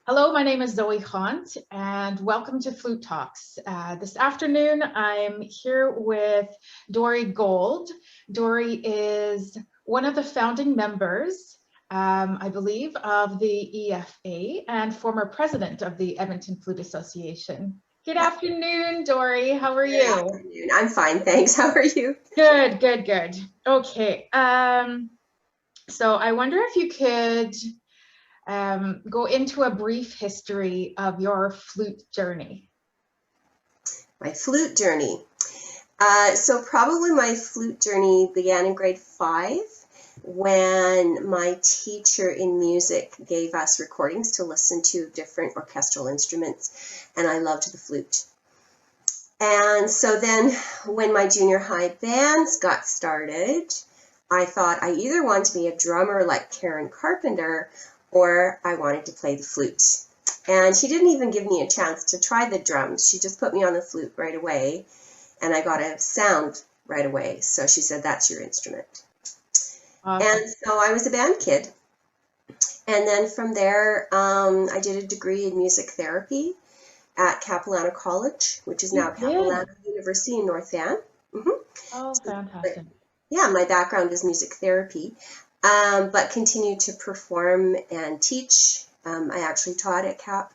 Hello, my name is Zoe Hunt, and welcome to Flute Talks. This afternoon, I'm here with Dorie Gold. Dorie is one of the founding members, I believe, of the EFA and former president of the Edmonton Flute Association. Good afternoon, Dorie. How are you? Good afternoon. I'm fine, thanks. How are you? Good, good, good. Okay. So I wonder if you could go into a brief history of your flute journey. My flute journey. So probably my flute journey began in grade 5 when my teacher in music gave us recordings to listen to different orchestral instruments, and I loved the flute. And so then when my junior high bands got started, I thought I either wanted to be a drummer like Karen Carpenter or I wanted to play the flute. And she didn't even give me a chance to try the drums. She just put me on the flute right away, and I got a sound right away. So she said, that's your instrument. Awesome. And so I was a band kid. And then from there, I did a degree in music therapy at Capilano College, which is now Capilano University in North Van. Oh, fantastic. Yeah, my background is music therapy, but continued to perform and teach. I actually taught at CAP,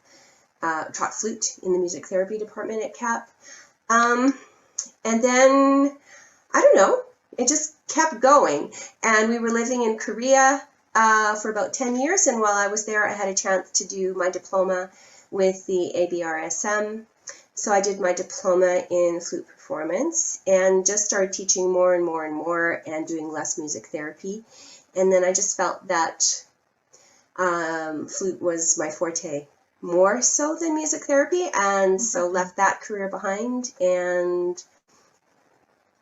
taught flute in the music therapy department at CAP. And then, I don't know, it just kept going. And we were living in Korea for about 10 years. And while I was there, I had a chance to do my diploma with the ABRSM. So I did my diploma in flute performance and just started teaching more and more and more and doing less music therapy. And then I just felt that flute was my forte more so than music therapy, and so left that career behind and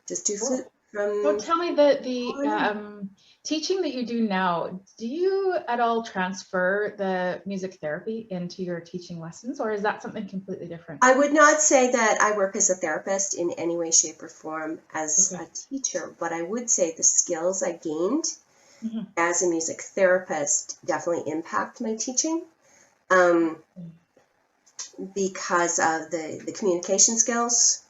just do flute from. So tell me the teaching that you do now, do you at all transfer the music therapy into your teaching lessons, or is that something completely different? I would not say that I work as a therapist in any way, shape, or form as a teacher, but I would say the skills I gained as a music therapist definitely impact my teaching because of the communication skills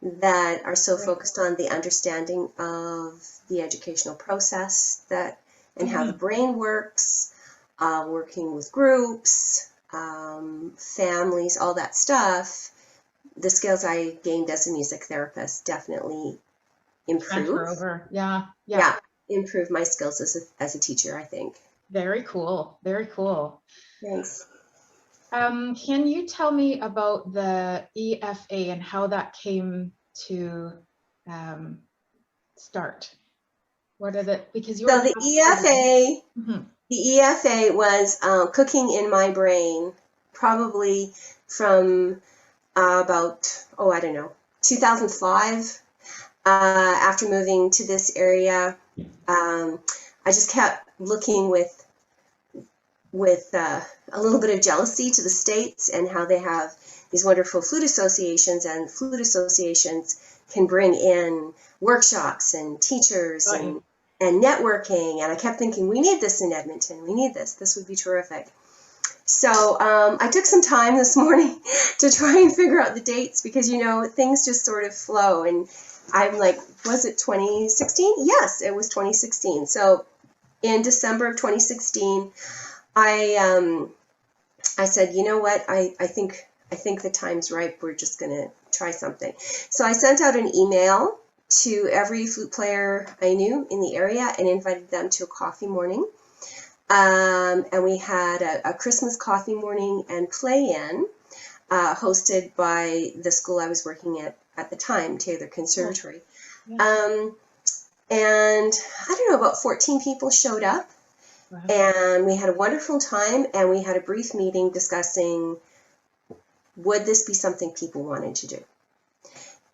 that are so focused on the understanding of the educational process and how the brain works, working with groups, families, all that stuff. The skills I gained as a music therapist definitely improved. Yeah, improve my skills as a teacher, I think. Very cool. Very cool. Thanks. Can you tell me about the EFA and how that came to start? What are because so the EFA was cooking in my brain probably from about 2005. After moving to this area, I just kept looking with a little bit of jealousy to the States and how they have these wonderful flute associations, and flute associations can bring in workshops and teachers and networking. And I kept thinking, we need this in Edmonton. We need this. This would be terrific. So I took some time this morning to try and figure out the dates because, things just sort of flow. And I'm like, was it 2016? Yes, it was 2016. So in December of 2016, I said, you know what, I think the time's ripe. We're just going to try something. So I sent out an email to every flute player I knew in the area and invited them to a coffee morning. And we had a Christmas coffee morning and play-in hosted by the school I was working at the time, Taylor Conservatory. And I don't know, about 14 people showed up. Wow. And we had a wonderful time, and we had a brief meeting discussing, would this be something people wanted to do?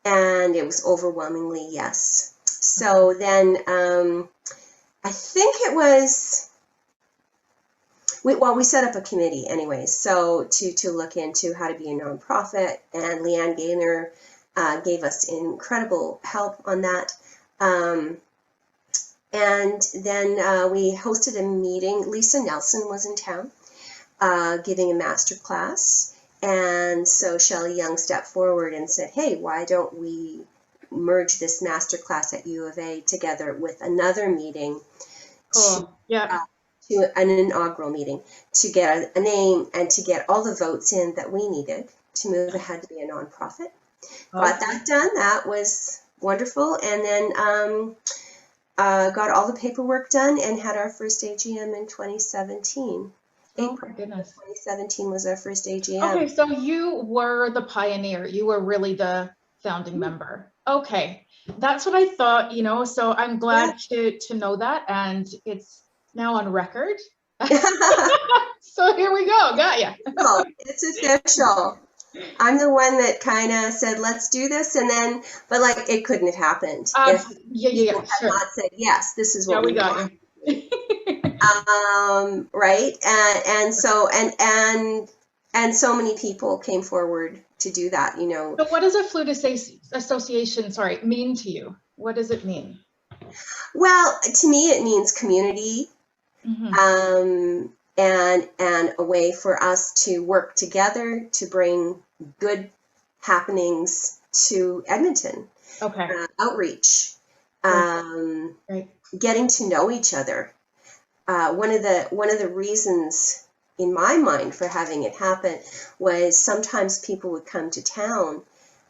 And it was overwhelmingly yes. So then I think it was, we set up a committee anyways, so to look into how to be a nonprofit, and Leanne Gaynor gave us incredible help on that. And then we hosted a meeting. Lisa Nelson was in town. giving a master class. And so Shelley Young stepped forward and said, hey, why don't we merge this master class at U of A together with another meeting Cool. Yeah. to an inaugural meeting to get a name and to get all the votes in that we needed to move ahead to be a nonprofit. Got that done. That was wonderful. And then got all the paperwork done and had our first AGM in 2017. Oh my goodness. 2017 was our first AGM. Okay, so you were the pioneer. You were really the founding member. Okay, that's what I thought, you know, so I'm glad to know that, and it's now on record. So here we go, got ya. Oh, it's official. I'm the one that kind of said, let's do this, and then, but like, it couldn't have happened if people had sure. not said, yes, this is what we got want. You. Right, and so so many people came forward to do that, you know. So what does a flute association, mean to you? What does it mean? Well, to me, it means community, and a way for us to work together to bring good happenings to Edmonton. Okay. Outreach, getting to know each other. One of the reasons in my mind for having it happen was sometimes people would come to town,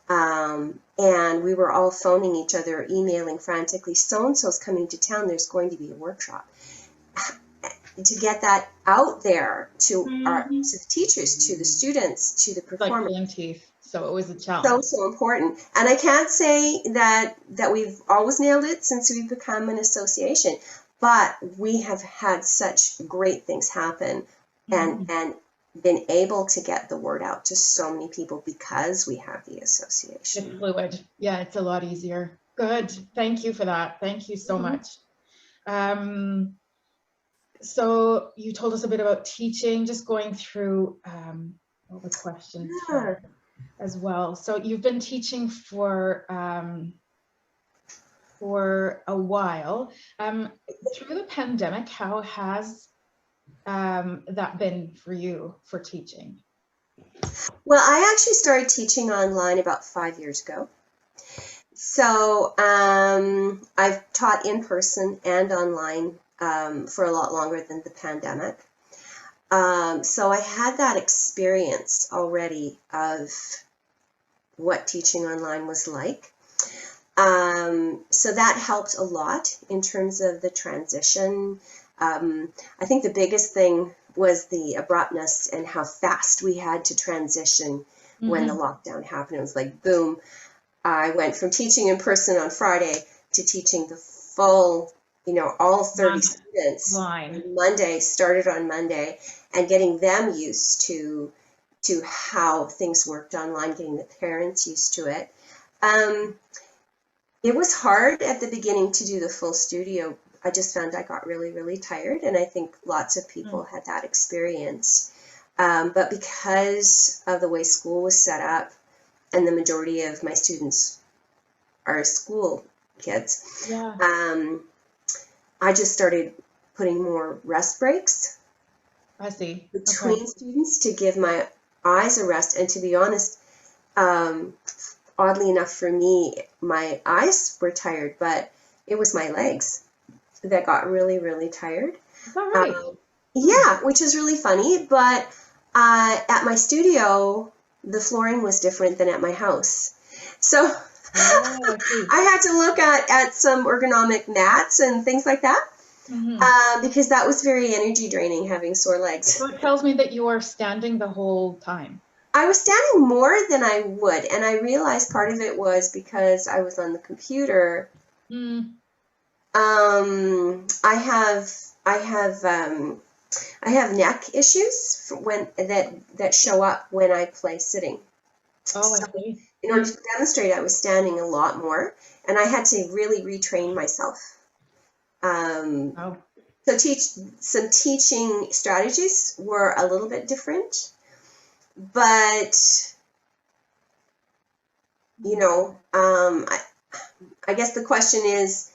and we were all phoning each other, emailing frantically, so-and-so's coming to town, there's going to be a workshop. To get that out there to the teachers, to the students, to the performers. Like teeth. So it was a challenge. So important. And I can't say that we've always nailed it since we've become an association, but we have had such great things happen and been able to get the word out to so many people because we have the association. It's fluid. Yeah, it's a lot easier. Good. Thank you for that. Thank you so much. So you told us a bit about teaching, just going through all the questions here as well. So you've been teaching for a while. Through the pandemic, how has that been for you for teaching? Well, I actually started teaching online about 5 years ago. So I've taught in person and online for a lot longer than the pandemic. So I had that experience already of what teaching online was like. So that helped a lot in terms of the transition. I think the biggest thing was the abruptness and how fast we had to transition when the lockdown happened. It was like, boom. I went from teaching in person on Friday to teaching the full, all 30 students on Monday, started on Monday, and getting them used to how things worked online, getting the parents used to it. It was hard at the beginning to do the full studio. I just found I got really, really tired, and I think lots of people had that experience. But because of the way school was set up, and the majority of my students are school kids, I just started putting more rest breaks between students to give my eyes a rest. And to be honest, oddly enough for me, my eyes were tired, but it was my legs that got really, really tired. Is that right? Yeah, which is really funny. But at my studio, the flooring was different than at my house. So I had to look at some ergonomic mats and things like that, because that was very energy draining, having sore legs. So it tells me that you are standing the whole time. I was standing more than I would, and I realized part of it was because I was on the computer. I have neck issues that show up when I play sitting. Oh, I see. In order to demonstrate, I was standing a lot more, and I had to really retrain myself. So some teaching strategies were a little bit different, but I guess the question is,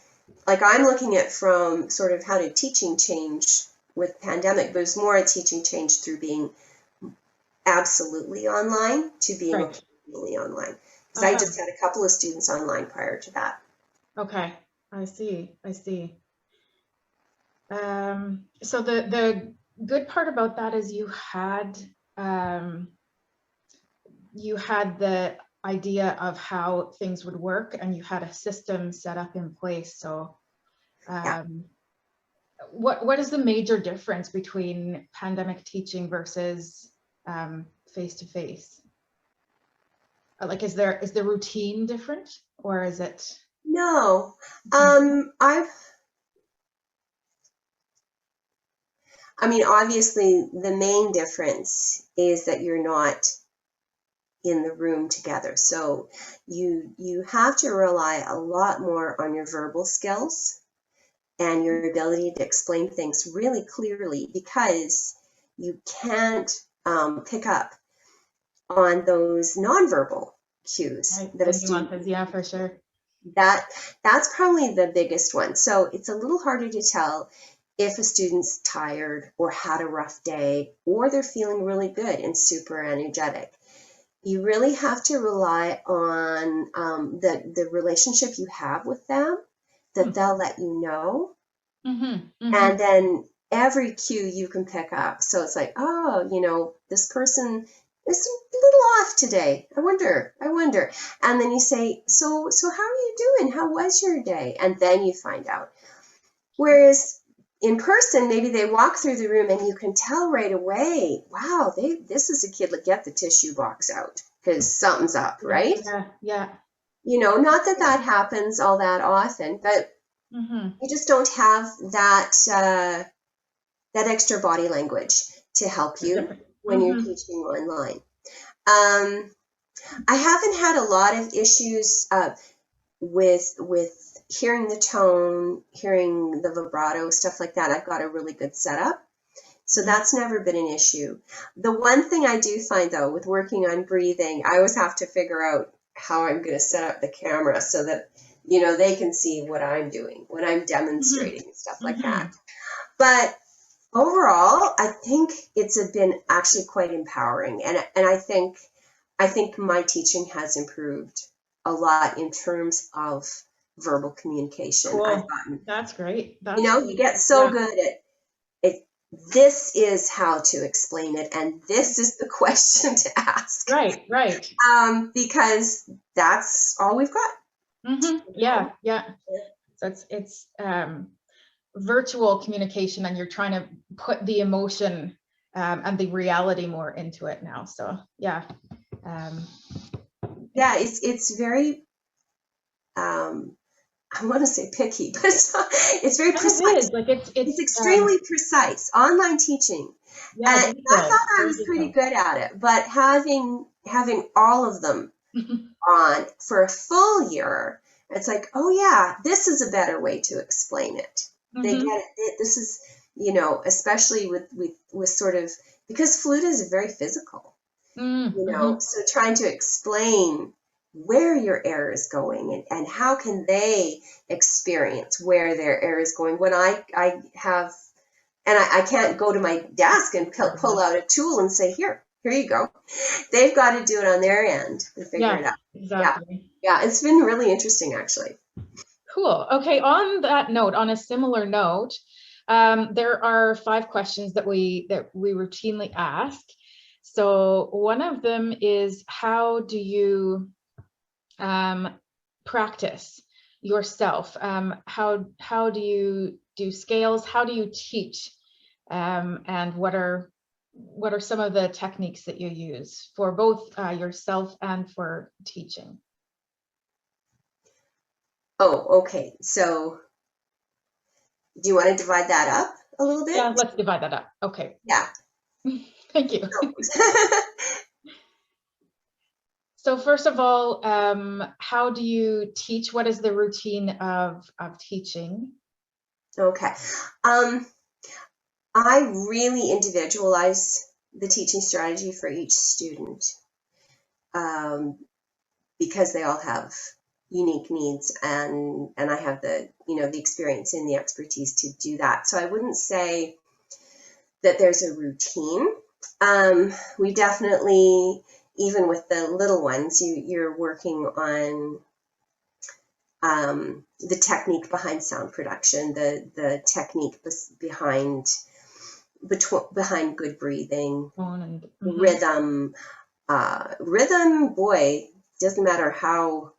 like, I'm looking at from sort of how did teaching change with pandemic, but it was more a teaching change through being absolutely online to being Right. occasionally online. Because I just had a couple of students online prior to that. Okay, I see. I see. So the good part about that is you had the idea of how things would work, and you had a system set up in place. So Yeah. what is the major difference between pandemic teaching versus face-to-face? Like, is the routine different, or is it? No. I mean, obviously, the main difference is that you're not in the room together. So you have to rely a lot more on your verbal skills and your ability to explain things really clearly, because you can't pick up on those nonverbal cues Right, that the a student. nuances, yeah, for sure. That's probably the biggest one. So it's a little harder to tell if a student's tired or had a rough day, or they're feeling really good and super energetic. You really have to rely on the relationship you have with them, that they'll let you know. And then every cue you can pick up. So it's like, oh, this person is a little off today. I wonder. And then you say, so how are you doing? How was your day? And then you find out. Whereas in person, maybe they walk through the room and you can tell right away, wow, this is a kid that get the tissue box out because something's up, right? Yeah. Not that happens all that often, but you just don't have that extra body language to help you when you're teaching online. I haven't had a lot of issues with hearing the tone, hearing the vibrato, stuff like that. I've got a really good setup. So that's never been an issue. The one thing I do find, though, with working on breathing, I always have to figure out how I'm going to set up the camera so that, they can see what I'm doing, what I'm demonstrating, stuff like that. But overall, I think it's been actually quite empowering. And I think my teaching has improved a lot in terms of verbal communication. Cool. That's great. You get so good at it. This is how to explain it, and this is the question to ask. Right. Because that's all we've got. Yeah. So it's virtual communication, and you're trying to put the emotion and the reality more into it now. So yeah. It's very I want to say picky, but it's very precise. It's extremely precise. Online teaching. Yeah, and I thought I was pretty good at it, but having all of them on for a full year, it's like, oh yeah, this is a better way to explain it. They get it. This is, especially with sort of, because flute is very physical, so trying to explain where your air is going and how can they experience where their air is going. When I have, and I can't go to my desk and pull out a tool and say, here you go. They've got to do it on their end and figure it out. Exactly. Yeah, it's been really interesting, actually. Cool. Okay, on that note, on a similar note, there are 5 questions that we routinely ask. So one of them is, how do you practice yourself? How do you do scales? How do you teach? And what are some of the techniques that you use for both yourself and for teaching? Oh, okay. So do you want to divide that up a little bit? Yeah, let's divide that up. Okay. Yeah. Thank you. So first of all, how do you teach? What is the routine of teaching? Okay. I really individualize the teaching strategy for each student, because they all have unique needs, and I have the the experience and the expertise to do that. So I wouldn't say that there's a routine. We definitely, even with the little ones, you're working on the technique behind sound production, the technique behind good breathing, rhythm. Rhythm, boy, doesn't matter how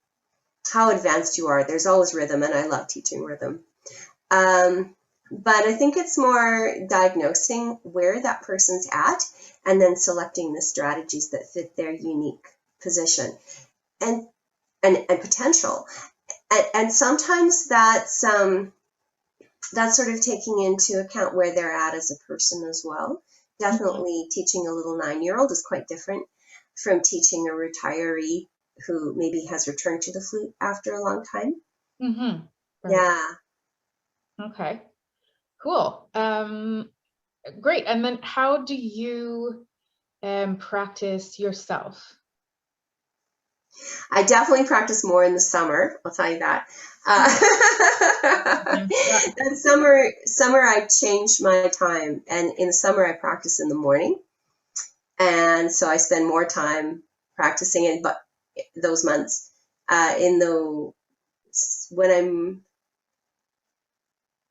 advanced you are, there's always rhythm, and I love teaching rhythm. But I think it's more diagnosing where that person's at and then selecting the strategies that fit their unique position and potential. And sometimes that's sort of taking into account where they're at as a person as well. Definitely teaching a little 9-year-old is quite different from teaching a retiree who maybe has returned to the flute after a long time. Right. Yeah. Okay. Cool. Great. And then how do you practice yourself? I definitely practice more in the summer. I'll tell you that. In summer I changed my time, and in the summer I practice in the morning, and so I spend more time practicing in those months. When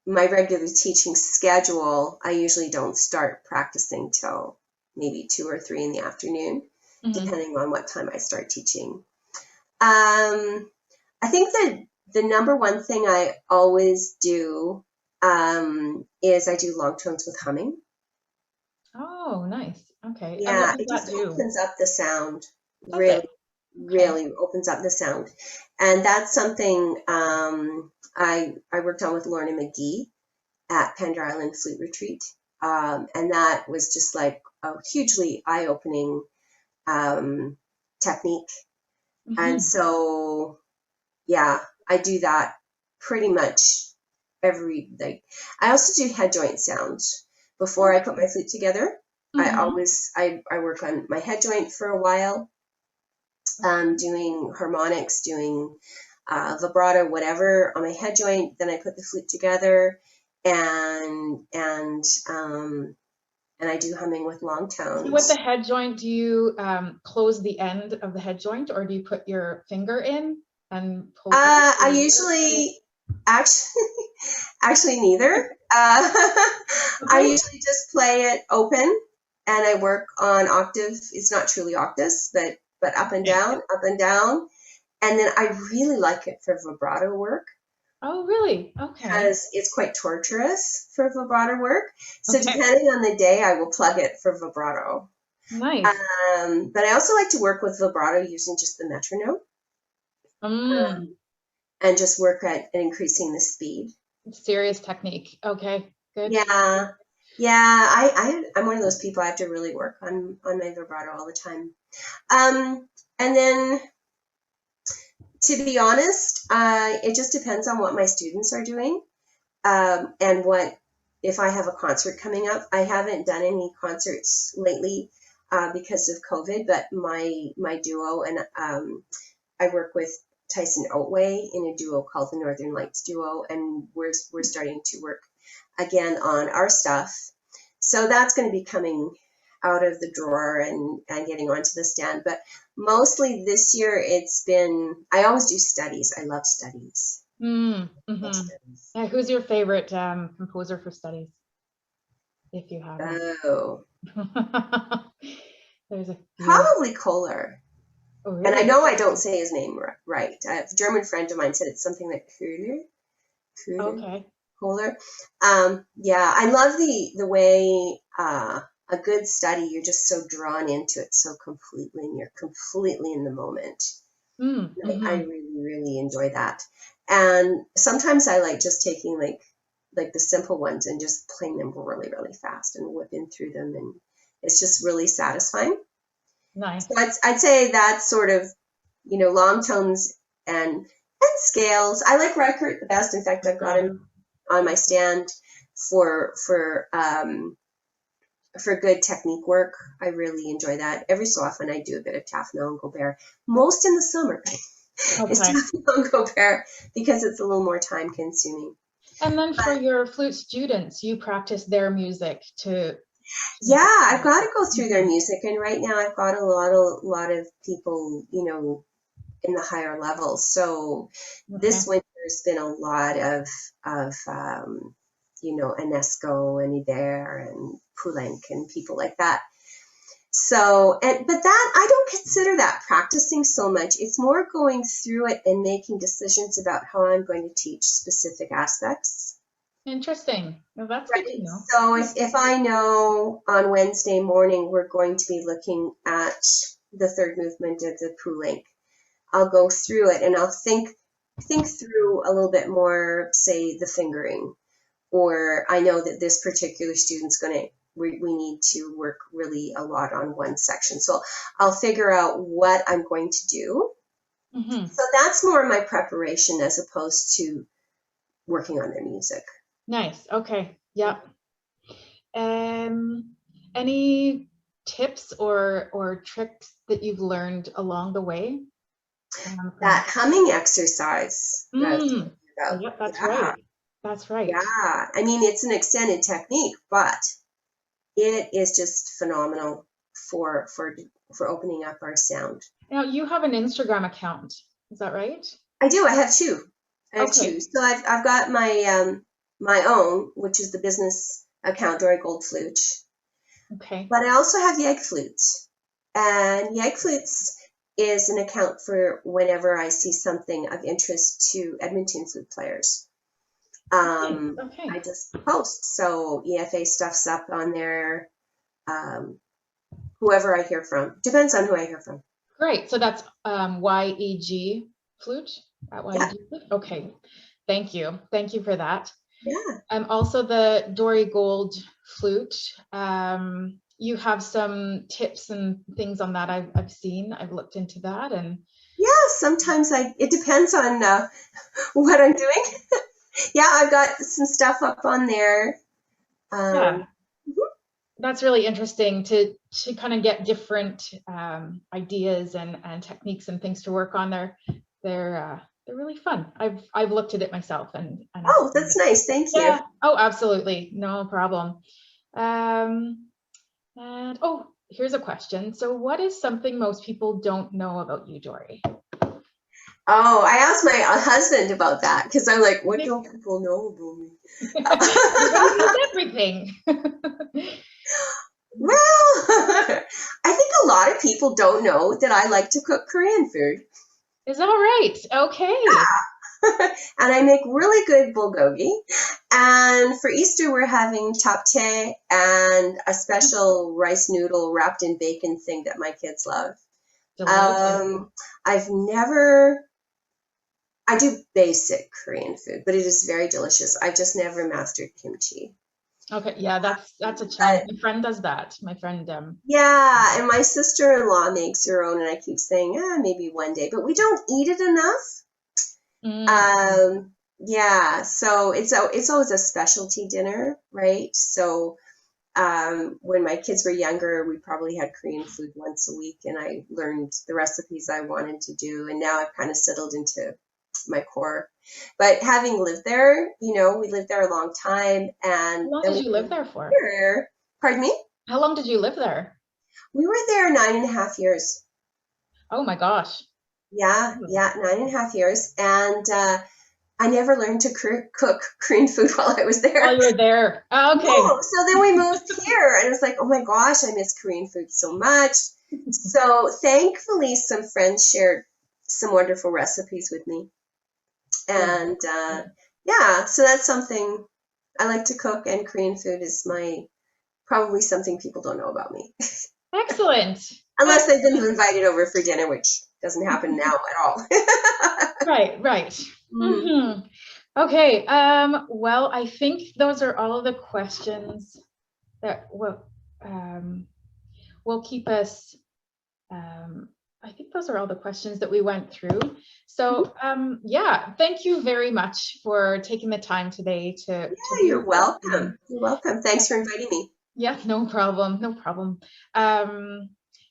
my regular teaching schedule, I usually don't start practicing till maybe 2 or 3 in the afternoon, depending on what time I start teaching. I think that the number one thing I always do is I do long tones with humming. Oh, nice. Okay. Yeah, And what it does just that do? opens up the sound. Okay. Really opens up the sound. And that's something I worked on with Lorna McGee at Pender Island Flute Retreat. And that was just like a hugely eye-opening technique. And so, yeah, I do that pretty much every day. I also do head joint sounds. Before I put my flute together, I work on my head joint for a while, doing harmonics, doing vibrato, whatever on my head joint. Then I put the flute together, and I do humming with long tones. So with the head joint, do you close the end of the head joint, or do you put your finger in and pull? I usually actually neither. I usually just play it open, and I work on octave. It's not truly octaves, but up and down, and then I really like it for vibrato work. Oh, really? Okay. Because it's quite torturous for vibrato work. So depending on the day, I will plug it for vibrato. Nice. But I also like to work with vibrato using just the metronome. And just work at increasing the speed. Serious technique. Okay, good. Yeah. I'm one of those people. I have to really work on my vibrato all the time. And then, to be honest, it just depends on what my students are doing, and if I have a concert coming up. I haven't done any concerts lately because of COVID, but my duo and I work with Tyson Oatway in a duo called the Northern Lights Duo, and we're starting to work again on our stuff. So that's going to be coming out of the drawer and getting onto the stand. But mostly this year I always do studies. I love studies. Yeah, who's your favorite composer for studies, if you have? Oh. There's a few. Probably Kohler. Oh, really? And I know I don't say his name right. A German friend of mine said it's something like Kohler. Okay. Kohler. Yeah, I love the way a good study, you're just so drawn into it so completely, and you're completely in the moment. I really, really enjoy that. And sometimes I like just taking like the simple ones and just playing them really, really fast and whipping through them, and it's just really satisfying. Nice. So I'd say that's sort of, long tones and scales. I like Reichert the best. In fact, I've got him on my stand for good technique work. I really enjoy that. Every so often I do a bit of Tafnel and Gobert, most in the summer. It's Tafnel and Gobert because it's a little more time consuming. And then for your flute students, you practice their music to Yeah, I've got to go through their music, and right now I've got a lot of people, in the higher levels. So Okay. this winter has been a lot of Enesco and Iber and Poulenc and people like that. So, but that I don't consider that practicing so much. It's more going through it and making decisions about how I'm going to teach specific aspects. Interesting. Well, that's good to Right. know. So if I know on Wednesday morning we're going to be looking at the third movement of the Poulenc, I'll go through it and I'll think through a little bit more, say the fingering, or I know that this particular student's going to we need to work really a lot on one section. So I'll figure out what I'm going to do. Mm-hmm. So that's more my preparation as opposed to working on their music. Nice. Okay. Yep. Any tips or tricks that you've learned along the way? That humming exercise that I was Mm, talking about. yep, that's Yeah. right. That's right. Yeah. I mean, it's an extended technique, but it is just phenomenal for opening up our sound. Now you have an Instagram account. Is that right? I do. I have two. I have Okay. two. So I've got my own, which is the business account, Dorie Gold Flute, Okay. but I also have Yeg Flutes, and Yeg Flutes is an account for whenever I see something of interest to Edmonton flute players. Okay. I Okay. just post. So EFA stuff's up on there. Um, Whoever I hear from. Depends on who I hear from. Great. So that's YEG flute at Yeah, YEG flute. Okay. Thank you. Thank you for that. yeah. Also the Dorie Gold flute. You have some tips and things on that I've seen. I've looked into that and Yeah, sometimes it depends on what I'm doing. Yeah, I've got some stuff up on there. yeah, Um, that's really interesting to kind of get different ideas and techniques and things to work on. They're really fun. I've looked at it myself and I've oh, seen that's it. nice. Thank you. Yeah. Oh, absolutely. No problem. Um, and oh, here's a question. So what is something most people don't know about you, Dorie? Oh, I asked my husband about that because I'm like, what don't people know about Everybody knows me? everything. Well, I think a lot of people don't know that I like to cook Korean food. Is that right? Okay. And I make really good bulgogi. And for Easter, we're having tapte and a special rice noodle wrapped in bacon thing that my kids love. Delicious. Um, I've never, I do basic Korean food, but it is very delicious. I've just never mastered kimchi. Okay, yeah, that's a challenge. But My friend does that. My friend, yeah, and my sister-in-law makes her own, and I keep saying, maybe one day, but we don't eat it enough. mm, Yeah, so it's always a specialty dinner, right? So when my kids were younger, we probably had Korean food once a week, and I learned the recipes I wanted to do, and now I've kind of settled into my core. But having lived there, we lived there a long time, how and long then did we you live came there for? here. Pardon me? How long did you live there? We were there 9.5 years. Oh my gosh. Yeah, Oh, yeah, 9.5 years, and I never learned to cook Korean food while I was while there. you were there. Oh, okay. No, so then we moved here, and it was like, oh my gosh, I miss Korean food so much. So thankfully, some friends shared some wonderful recipes with me, Good. and yeah, so that's something I like to cook, and Korean food is probably something people don't know about me, Excellent. unless they've been Excellent. invited over for dinner, which doesn't happen now at all. Right, right. Mm. Hmm. Okay. Well, I think those are all of the questions that will keep us. I think those are all the questions that we went through. So yeah, thank you very much for taking the time today to Yeah, be you're with us. And welcome. You're welcome. Thanks for inviting me. yeah, no problem, no problem.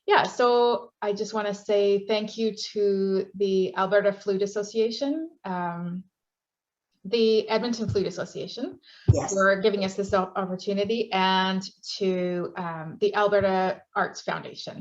Yeah, so I just want to say thank you to the Alberta Flute Association the Edmonton Flute Association Yes. for giving us this opportunity, and to the Alberta Arts Foundation.